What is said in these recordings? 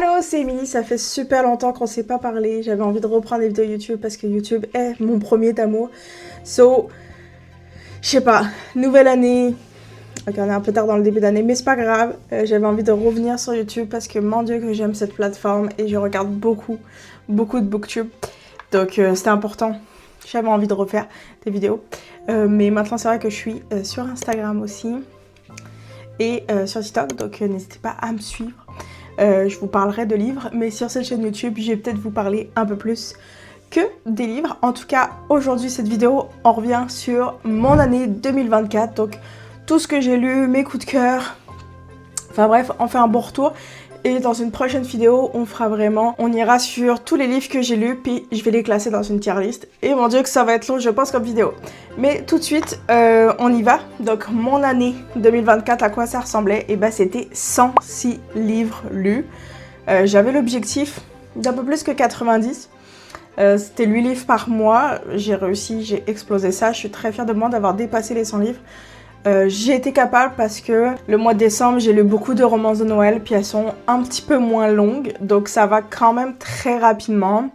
Allô, c'est Émilie, ça fait super longtemps qu'on s'est pas parlé. J'avais envie de reprendre des vidéos YouTube parce que YouTube est mon premier d'amour. So, je sais pas, nouvelle année. Ok, on est un peu tard dans le début d'année, mais c'est pas grave. J'avais envie de revenir sur YouTube parce que mon Dieu que j'aime cette plateforme et je regarde beaucoup de booktube. Donc c'était important. J'avais envie de refaire des vidéos. Mais maintenant c'est vrai que je suis sur Instagram aussi et sur TikTok. Donc n'hésitez pas à me suivre. Je vous parlerai de livres, mais sur cette chaîne YouTube, je vais peut-être vous parler un peu plus que des livres. En tout cas, aujourd'hui, cette vidéo, on revient sur mon année 2024. Donc, tout ce que j'ai lu, mes coups de cœur. Enfin bref, on fait un bon retour. Et dans une prochaine vidéo, on ira sur tous les livres que j'ai lus, puis je vais les classer dans une tier list. Et mon Dieu que ça va être long, je pense, comme vidéo. Mais tout de suite, on y va. Donc mon année 2024, à quoi ça ressemblait? Et ben c'était 106 livres lus. J'avais l'objectif d'un peu plus que 90. C'était 8 livres par mois. J'ai réussi, j'ai explosé ça. Je suis très fière de moi d'avoir dépassé les 100 livres. J'ai été capable parce que le mois de décembre, j'ai lu beaucoup de romances de Noël, puis elles sont un petit peu moins longues, donc ça va quand même très rapidement.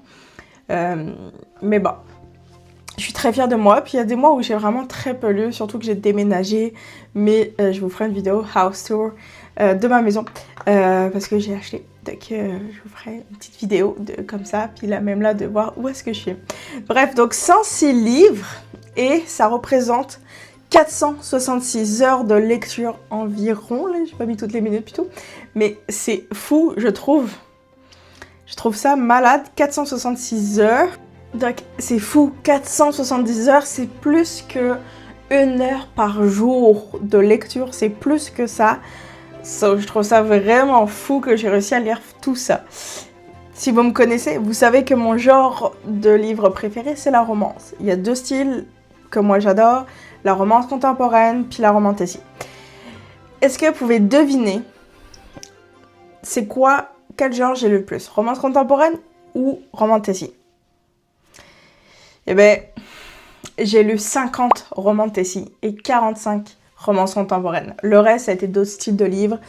Mais bon, je suis très fière de moi. Puis il y a des mois où j'ai vraiment très peu lu, surtout que j'ai déménagé, mais je vous ferai une vidéo house tour de ma maison, parce que j'ai acheté. Donc je vous ferai une petite vidéo comme ça, puis là même là de voir où est-ce que je suis. Bref, donc 106 livres, et ça représente 466 heures de lecture environ, là, j'ai pas mis toutes les minutes du tout, mais c'est fou, je trouve. Je trouve ça malade, 466 heures. Donc c'est fou, 470 heures, c'est plus que 1 heure par jour de lecture, c'est plus que ça. So, je trouve ça vraiment fou que j'ai réussi à lire tout ça. Si vous me connaissez, vous savez que mon genre de livre préféré, c'est la romance. Il y a deux styles que moi j'adore, la romance contemporaine puis la romantasy. Est-ce que vous pouvez deviner c'est quoi, quel genre j'ai le plus? Romance contemporaine ou romantasy? Eh ben, j'ai lu 50 romantasy et 45 romances contemporaines. Le reste, ça a été d'autres styles de livres.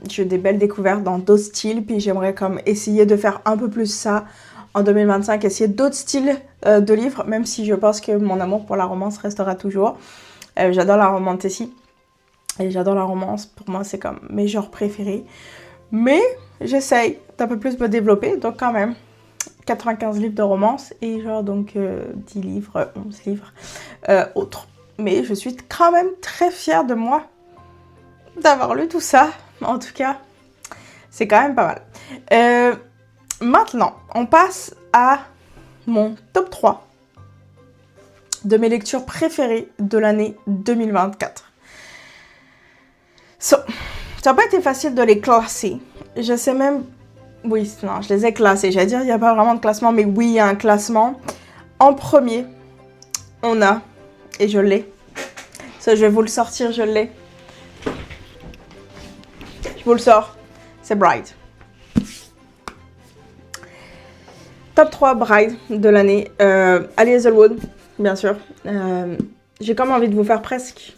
J'ai eu des belles découvertes dans d'autres styles, puis j'aimerais comme essayer de faire un peu plus ça en 2025, essayer d'autres styles de livres, même si je pense que mon amour pour la romance restera toujours. J'adore la romantasy et j'adore la romance. Pour moi, c'est comme mes genres préférés. Mais j'essaye d'un peu plus me développer, donc quand même 95 livres de romance et genre donc 10 livres, 11 livres autres. Mais je suis quand même très fière de moi d'avoir lu tout ça. En tout cas, c'est quand même pas mal. Maintenant, on passe à mon top 3 de mes lectures préférées de l'année 2024. Ça n'a pas été facile de les classer. Je sais même... Oui, non, je les ai classés. J'allais dire, il n'y a pas vraiment de classement, mais oui, il y a un classement. En premier, on a... Et je l'ai. Ça, je vais vous le sortir, je l'ai. Je vous le sors. C'est Bride. Top 3 Bride de l'année. Ali Hazelwood, bien sûr. J'ai comme envie de vous faire presque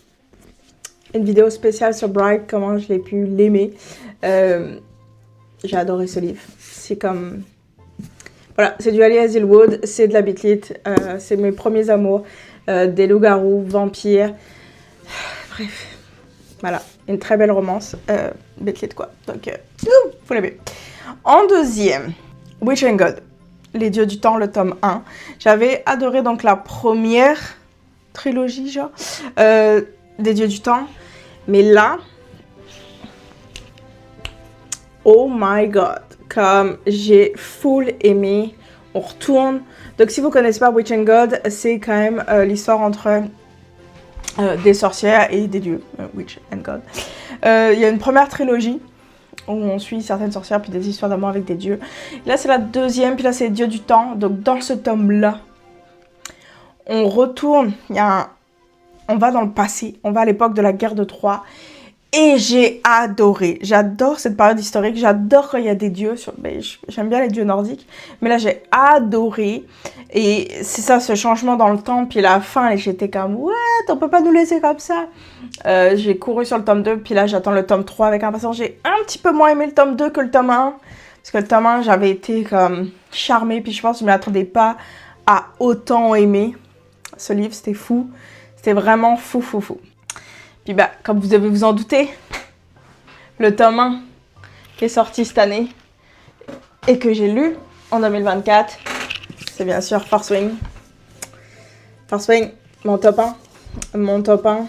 une vidéo spéciale sur Bride, comment je l'ai pu l'aimer. J'ai adoré ce livre. C'est comme... Voilà, c'est du Ali Hazelwood, c'est de la beat lit, c'est mes premiers amours, des loups-garous, vampires. Bref, voilà, une très belle romance, beat lit quoi. Donc, vous l'aimez. En deuxième, Witch and God. Les Dieux du Temps, le tome 1. J'avais adoré donc la première trilogie, genre, des Dieux du Temps. Mais là, oh my god, comme j'ai full aimé. On retourne. Donc si vous ne connaissez pas Witch and God, c'est quand même l'histoire entre des sorcières et des dieux. Witch and God. Il y a une première trilogie où on suit certaines sorcières puis des histoires d'amour avec des dieux. Là c'est la deuxième, puis là c'est les dieux du temps. Donc dans ce tome-là, on retourne, on va dans le passé, on va à l'époque de la guerre de Troie. Et j'ai adoré. J'adore cette période historique. J'adore quand il y a des dieux. J'aime bien les dieux nordiques. Mais là, j'ai adoré. Et c'est ça, ce changement dans le temps. Puis la fin, et j'étais comme, what? On peut pas nous laisser comme ça. J'ai couru sur le tome 2. Puis là, j'attends le tome 3 avec impatience. J'ai un petit peu moins aimé le tome 2 que le tome 1. Parce que le tome 1, j'avais été comme charmée. Puis je pense que je ne m'attendais pas à autant aimer ce livre. C'était fou. C'était vraiment fou, fou, fou. Puis bah, comme vous devez vous en douter, le tome 1 qui est sorti cette année et que j'ai lu en 2024, c'est bien sûr Force Wing. Force Wing, mon top 1. Mon top 1.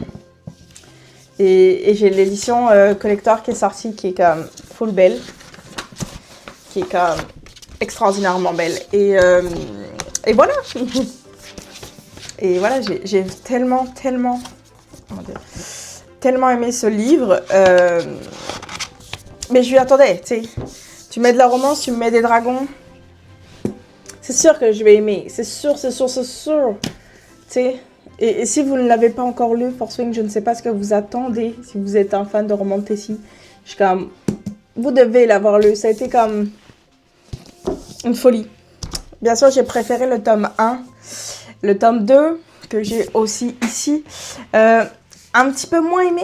Et j'ai l'édition collector qui est sortie, qui est comme full belle. Qui est comme extraordinairement belle. Et voilà. Et voilà, j'ai tellement aimé ce livre. Mais je lui attendais, tu sais. Tu mets de la romance, tu me mets des dragons. C'est sûr que je vais aimer. C'est sûr. Tu sais. Et si vous ne l'avez pas encore lu, Force Wing, je ne sais pas ce que vous attendez. Si vous êtes un fan de roman de Tessie, je suis comme... Vous devez l'avoir lu. Ça a été comme... une folie. Bien sûr, j'ai préféré le tome 1. Le tome 2, que j'ai aussi ici, un petit peu moins aimé.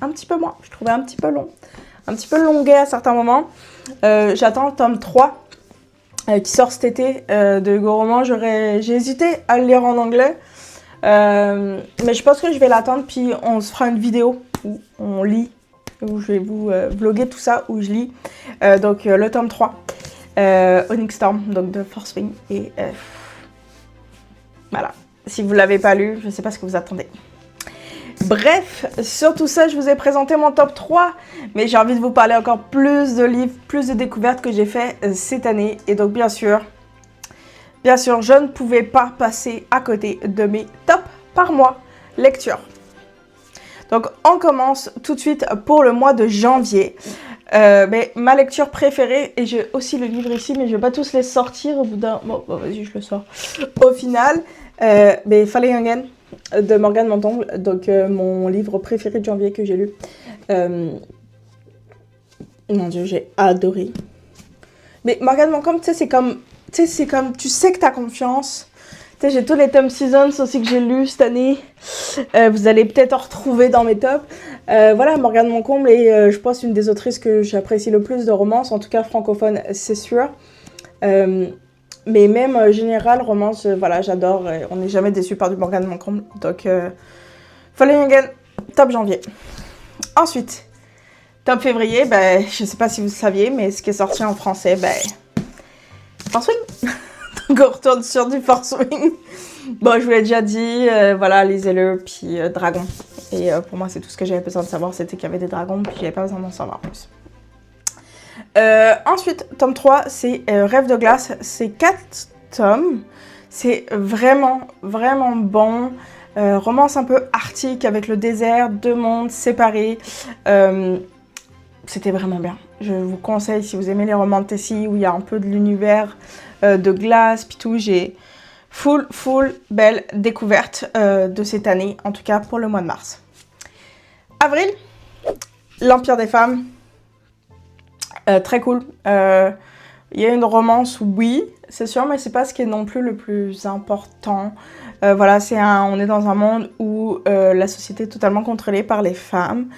Un petit peu moins. Je trouvais un petit peu long. Un petit peu longuet à certains moments. J'attends le tome 3 qui sort cet été de Hugo Roman. J'ai hésité à le lire en anglais. Mais je pense que je vais l'attendre. Puis on se fera une vidéo où on lit. Où je vais vous vlogger tout ça. Où je lis. Donc le tome 3. Onyx Storm. Donc de Force Wing. Et voilà. Si vous ne l'avez pas lu, je ne sais pas ce que vous attendez. Bref, sur tout ça, je vous ai présenté mon top 3, mais j'ai envie de vous parler encore plus de livres, plus de découvertes que j'ai fait cette année. Et donc, bien sûr, je ne pouvais pas passer à côté de mes tops par mois lecture. Donc, on commence tout de suite pour le mois de janvier. Mais ma lecture préférée, et j'ai aussi le livre ici, mais je ne vais pas tous les sortir au bout d'un... Bon, vas-y, je le sors. Au final, mais Falling Again de Morgane Montomble, donc mon livre préféré de janvier que j'ai lu. Mon Dieu, j'ai adoré. Mais Morgane Montomble, tu sais, c'est comme, tu sais que tu as confiance. Tu sais, j'ai tous les Tom Seasons aussi que j'ai lus cette année. Vous allez peut-être en retrouver dans mes tops. Voilà, Morgane Montomble est, je pense, une des autrices que j'apprécie le plus de romance, en tout cas francophone, c'est sûr. Mais même général, romance, voilà, j'adore. On n'est jamais déçu par du Morgane Montomble. Donc, Falling Again, top janvier. Ensuite, top février, ben, je ne sais pas si vous saviez, mais ce qui est sorti en français, ben, Force Wing. Donc, on retourne sur du Force Wing. Bon, je vous l'ai déjà dit, voilà, lisez-le, puis Dragon. Et pour moi, c'est tout ce que j'avais besoin de savoir, c'était qu'il y avait des dragons, puis j'avais pas besoin d'en savoir plus. Ensuite, tome 3, c'est Rêve de glace. C'est 4 tomes. C'est vraiment bon. Romance un peu arctique avec le désert, 2 mondes séparés. C'était vraiment bien. Je vous conseille, si vous aimez les romans de Tessie, où il y a un peu de l'univers de glace, puis tout, j'ai full belle découverte de cette année, en tout cas pour le mois de mars. Avril, l'Empire des femmes. Très cool. Il y a une romance, oui, c'est sûr, mais c'est pas ce qui est non plus le plus important. Voilà, on est dans un monde où la société est totalement contrôlée par les femmes.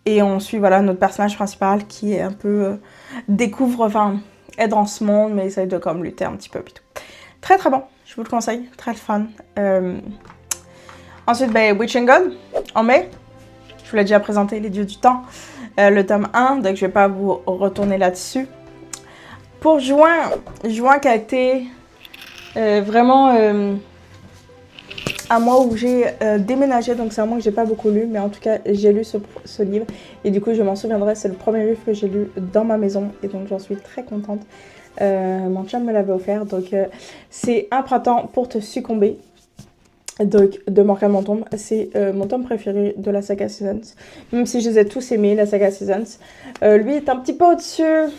Et on suit, voilà, notre personnage principal qui est un peu... est dans ce monde, mais essaye de comme lutter un petit peu. Puis tout. Très bon, je vous le conseille, très fun. Ensuite, Witch and God, en mai. Je vous l'ai déjà présenté, Les Dieux du Temps. Le tome 1, donc je vais pas vous retourner là-dessus. Pour juin qui a été vraiment un mois où j'ai déménagé, donc c'est un mois que j'ai pas beaucoup lu, mais en tout cas j'ai lu ce livre et du coup je m'en souviendrai, c'est le premier livre que j'ai lu dans ma maison et donc j'en suis très contente. Mon chum me l'avait offert, donc c'est Un printemps pour te succomber. Donc, de Morgane Montomble, c'est mon tome préféré de la saga Seasons. Même si je les ai tous aimés, la saga Seasons. Lui est un petit peu au-dessus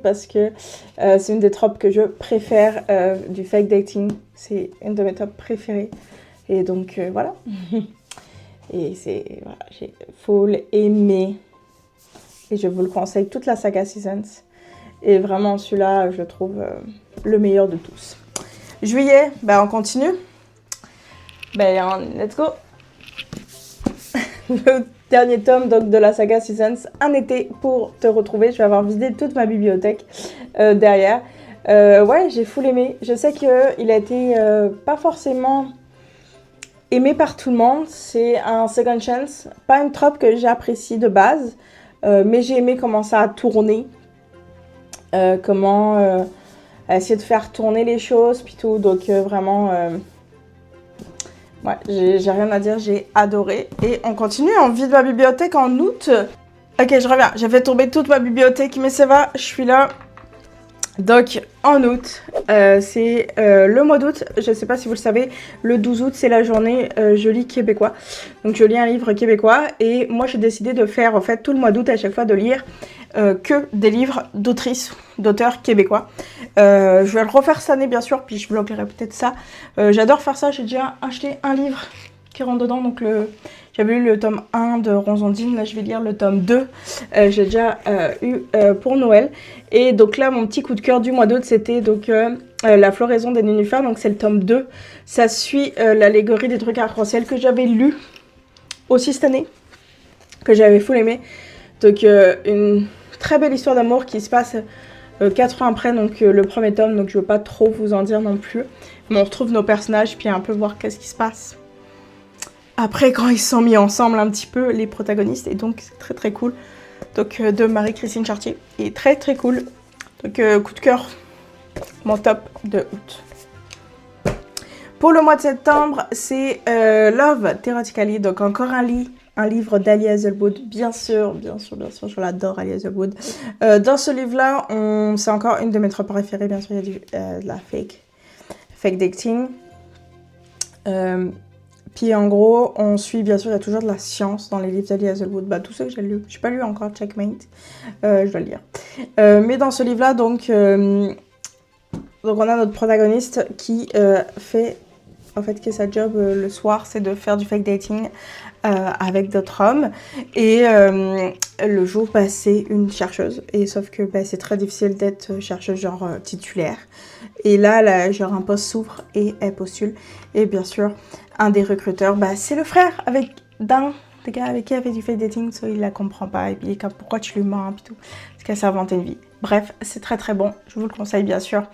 parce que c'est une des tropes que je préfère du fake dating. C'est une de mes tops préférées. Et donc, voilà. Et c'est, voilà, j'ai full aimé. Et je vous le conseille, toute la saga Seasons. Et vraiment, celui-là, je le trouve le meilleur de tous. Juillet, ben on continue. Let's go. Le dernier tome donc, de la saga Seasons, Un été pour te retrouver. Je vais avoir vidé toute ma bibliothèque derrière. Ouais, j'ai full aimé. Je sais qu'il a été pas forcément aimé par tout le monde. C'est un second chance. Pas une trope que j'apprécie de base. Mais j'ai aimé comment ça a tourné. Comment essayer de faire tourner les choses. Puis tout. Donc vraiment... ouais, j'ai rien à dire, j'ai adoré. Et on continue, on vide ma bibliothèque en août. Ok, je reviens. J'ai fait tomber toute ma bibliothèque, mais ça va, je suis là. Donc, en août, c'est le mois d'août. Je ne sais pas si vous le savez, le 12 août, c'est la journée je lis québécois. Donc, je lis un livre québécois. Et moi, j'ai décidé de faire, en fait, tout le mois d'août, à chaque fois, de lire que des livres d'autrices, d'auteurs québécois. Je vais le refaire cette année, bien sûr, puis je bloquerai peut-être ça. J'adore faire ça. J'ai déjà acheté un livre qui rentre dedans. Donc, j'avais lu le tome 1 de Ronzondine, là je vais lire le tome 2, j'ai déjà eu pour Noël. Et donc là mon petit coup de cœur du mois d'août c'était donc La floraison des nénuphars, donc c'est le tome 2. Ça suit l'allégorie des trucs arc-en-ciel que j'avais lu aussi cette année, que j'avais full aimé. Donc une très belle histoire d'amour qui se passe 4 ans après, donc le premier tome, donc je veux pas trop vous en dire non plus. Mais on retrouve nos personnages puis un peu voir qu'est-ce qui se passe. Après, quand ils se sont mis ensemble un petit peu, les protagonistes, et donc c'est très très cool. Donc de Marie-Christine Chartier, et très très cool. Donc coup de cœur, mon top de août. Pour le mois de septembre, c'est Love Theoretically, donc encore un livre d'Ali Hazelwood, bien sûr, je l'adore Ali Hazelwood. Dans ce livre-là, c'est encore une de mes trois préférées, bien sûr, il y a de la fake dating. Puis en gros, on suit, bien sûr, il y a toujours de la science dans les livres d'Ali Hazelwood. Bah, tous ceux que j'ai lus. Je n'ai pas lu encore Checkmate. Je dois le lire. Mais dans ce livre-là, donc on a notre protagoniste qui fait, en fait, que sa job le soir, c'est de faire du fake dating avec d'autres hommes. Et le jour, bah, c'est une chercheuse. Et sauf que bah, c'est très difficile d'être chercheuse genre titulaire. Et là, genre un poste s'ouvre et elle postule. Et bien sûr, un des recruteurs, bah, c'est le frère d'un des gars avec qui elle fait du fake dating, so il la comprend pas. Et puis il est comme, pourquoi tu lui mens, puis tout. Parce qu'elle s'est inventé une vie. Bref, c'est très très bon. Je vous le conseille, bien sûr.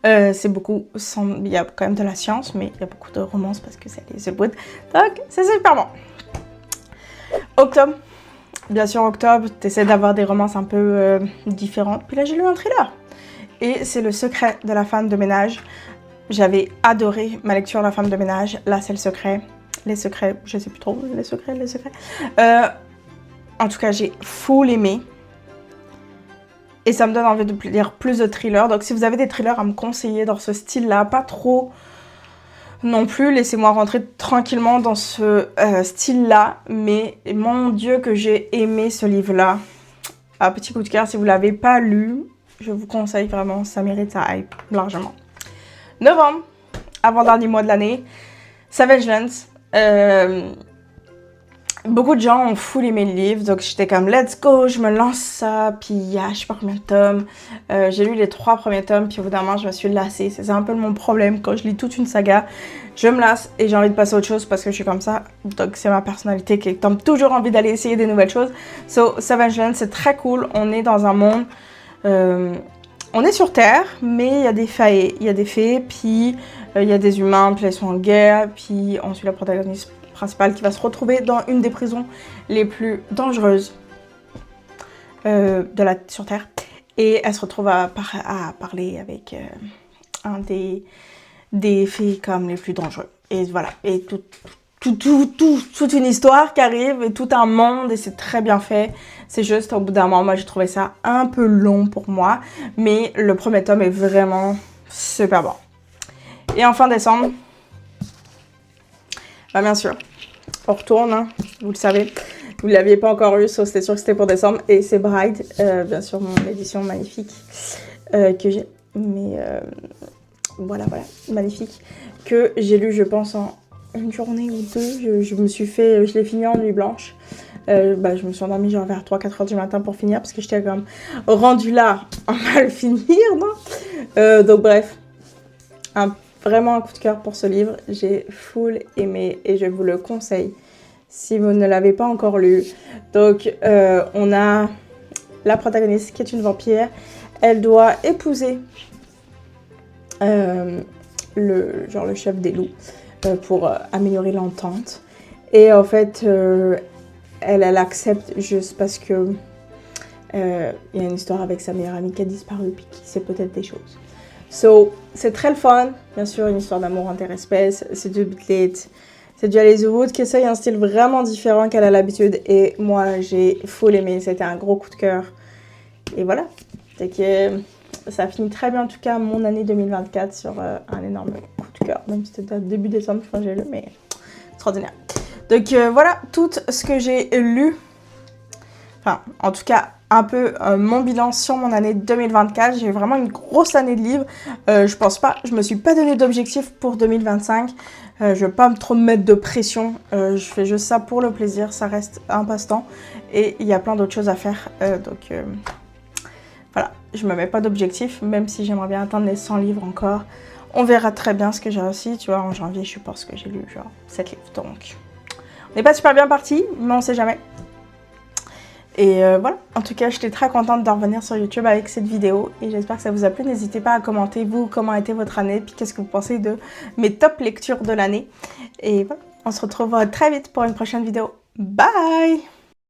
C'est beaucoup, il y a quand même de la science, mais il y a beaucoup de romance parce que c'est les Hazelwood. Donc, c'est super bon. Octobre. Bien sûr, octobre, t'essaies d'avoir des romances un peu différentes. Puis là, j'ai lu un thriller. Et c'est Le secret de la femme de ménage. J'avais adoré ma lecture La femme de ménage. Là, c'est le secret. Les secrets, je sais plus trop. Les secrets. En tout cas, j'ai full aimé. Et ça me donne envie de lire plus de thrillers. Donc, si vous avez des thrillers à me conseiller dans ce style-là, pas trop non plus, laissez-moi rentrer tranquillement dans ce style-là. Mais mon Dieu, que j'ai aimé ce livre-là. Un petit coup de cœur, si vous ne l'avez pas lu, je vous conseille vraiment, ça mérite sa hype largement. Novembre, avant-dernier mois de l'année, Savage Lands. Beaucoup de gens ont full aimé le livre, donc j'étais comme let's go, je me lance ça, puis il y a je sais pas combien de tomes. J'ai lu les 3 premiers tomes, puis au bout d'un moment je me suis lassée. C'est un peu mon problème quand je lis toute une saga. Je me lasse et j'ai envie de passer à autre chose parce que je suis comme ça. Donc c'est ma personnalité qui tombe toujours envie d'aller essayer des nouvelles choses. So, Savage Lands, c'est très cool, on est dans un monde... on est sur Terre, mais il y a des fées, puis il y a des humains, puis ils sont en guerre, puis on suit la protagoniste principale qui va se retrouver dans une des prisons les plus dangereuses sur Terre. Et elle se retrouve à parler avec un des fées comme les plus dangereux. Et voilà, et toute une histoire qui arrive, et tout un monde, et c'est très bien fait. C'est juste, au bout d'un moment, moi j'ai trouvé ça un peu long pour moi, mais le premier tome est vraiment super bon. Et en fin décembre, bah bien sûr, on retourne, hein, vous le savez. Vous ne l'aviez pas encore eu, sauf c'était sûr que c'était pour décembre. Et c'est Bride, bien sûr, mon édition magnifique que j'ai. Mais voilà, magnifique. Que j'ai lu, je pense, en une journée ou deux. Je l'ai fini en nuit blanche. Je me suis endormie genre vers 3-4 heures du matin pour finir parce que j'étais comme rendue là, on va le finir, non? Donc bref, vraiment un coup de cœur pour ce livre. J'ai full aimé et je vous le conseille si vous ne l'avez pas encore lu. Donc on a la protagoniste qui est une vampire. Elle doit épouser le chef des loups pour améliorer l'entente. Et en fait, elle accepte juste parce que il y a une histoire avec sa meilleure amie qui a disparu puis qui sait peut-être des choses. So, c'est très le fun. Bien sûr, une histoire d'amour interespèce. C'est du Bitlit. C'est du Alice Wood qui essaye un style vraiment différent qu'elle a l'habitude. Et moi, j'ai full aimé. C'était un gros coup de cœur. Et voilà. C'est que ça finit très bien, en tout cas, mon année 2024 sur un énorme coup de cœur. Même si c'était début décembre quand j'ai lu, mais extraordinaire. Donc voilà tout ce que j'ai lu. Enfin, en tout cas, un peu mon bilan sur mon année 2024. J'ai eu vraiment une grosse année de livres. Je me suis pas donné d'objectif pour 2025. Je vais pas trop me mettre de pression. Je fais juste ça pour le plaisir. Ça reste un passe-temps. Et il y a plein d'autres choses à faire. Voilà, je me mets pas d'objectif, même si j'aimerais bien atteindre les 100 livres encore. On verra très bien ce que j'ai réussi. Tu vois, en janvier, je pense que j'ai lu genre 7 livres. Donc, on n'est pas super bien parti, mais on sait jamais. Et voilà, en tout cas, j'étais très contente de revenir sur YouTube avec cette vidéo. Et j'espère que ça vous a plu. N'hésitez pas à commenter, vous, comment a été votre année. Puis qu'est-ce que vous pensez de mes top lectures de l'année. Et voilà, on se retrouve très vite pour une prochaine vidéo. Bye!